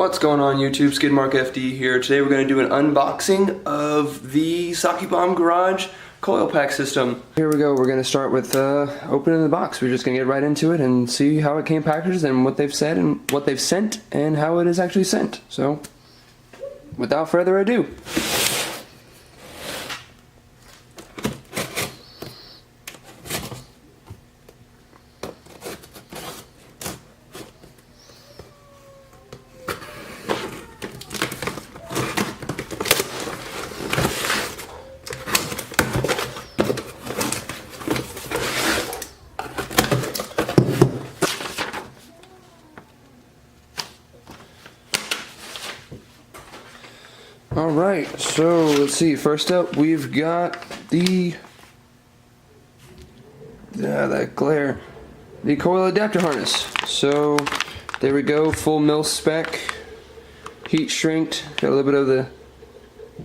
What's going on YouTube? Sakebomb FD here. Today we're going to do an unboxing of the Sakebomb Garage coil pack system. Here we go. We're going to start with opening the box. We're just going to get right into it and see how it came packaged and what they've said and what they've sent and how it is actually sent. So, without further ado. Alright, so let's see. First up, we've got the coil adapter harness. So there we go, full mil spec, heat shrinked. Got a little bit of the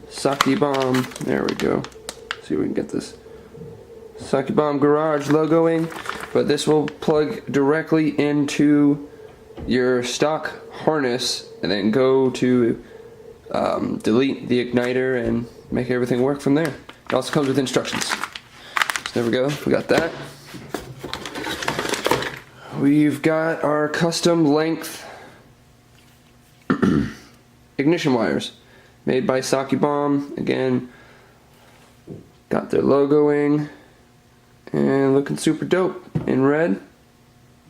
Sakebomb. There we go. See if we can get this Sakebomb Garage logoing. But this will plug directly into your stock harness and then go to delete the igniter and make everything work from there. It also comes with instructions. So there we go, we got that. We've got our custom length ignition wires made by Sakebomb. Again, got their logoing and looking super dope in red.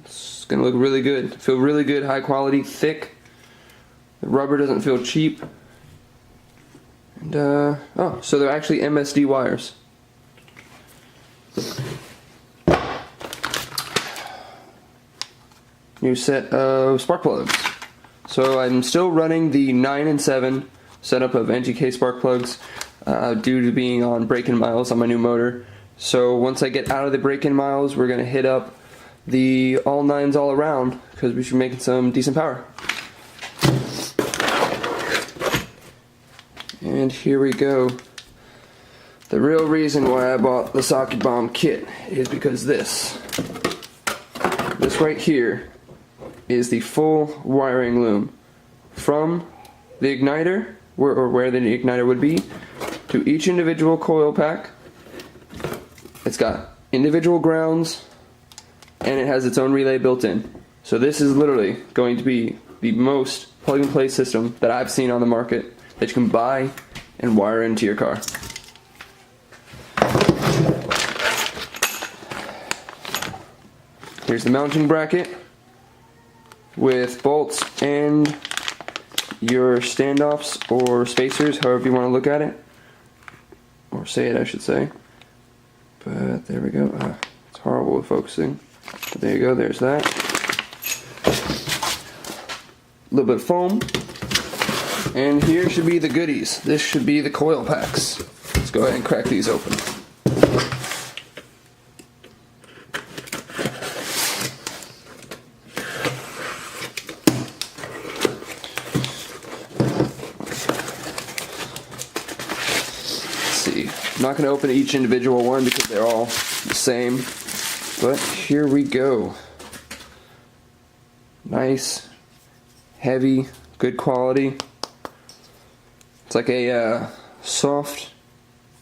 It's gonna look really good, feel really good, high quality, thick. The rubber doesn't feel cheap. And, oh, so they're actually MSD wires. New set of spark plugs. So I'm still running the 9 and 7 setup of NGK spark plugs due to being on break-in miles on my new motor. So once I get out of the break-in miles, we're going to hit up the all 9s all around because we should be making some decent power. And here we go. The real reason why I bought the Sakebomb kit is because this right here is the full wiring loom from the igniter, where the igniter would be, to each individual coil pack. It's got individual grounds and it has its own relay built in. So this is literally going to be the most plug and play system that I've seen on the market that you can buy and wire into your car. Here's the mounting bracket with bolts and your standoffs or spacers, however you want to look at it, or say it, I should say. But there we go. It's horrible with focusing. But there you go, there's that. A little bit of foam. And here should be the goodies. This should be the coil packs. Let's go ahead and crack these open. Let's see. I'm not going to open each individual one because they're all the same. But here we go. Nice, heavy, good quality. It's like a soft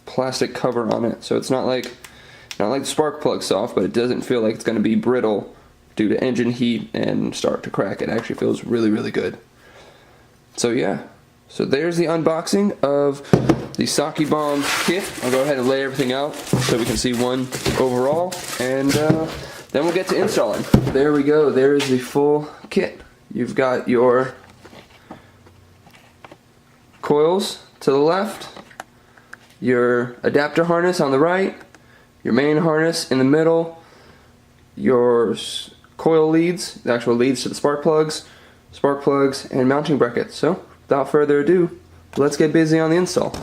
plastic cover on it, so it's not like the spark plug soft, but it doesn't feel like it's going to be brittle due to engine heat and start to crack. It actually feels really, really good. So yeah, so there's the unboxing of the Sakebomb kit. I'll go ahead and lay everything out so we can see one overall, and then we'll get to installing. There we go. There's the full kit. You've got your coils to the left, your adapter harness on the right, your main harness in the middle, your coil leads, the actual leads to the spark plugs, and mounting brackets. So without further ado, let's get busy on the install.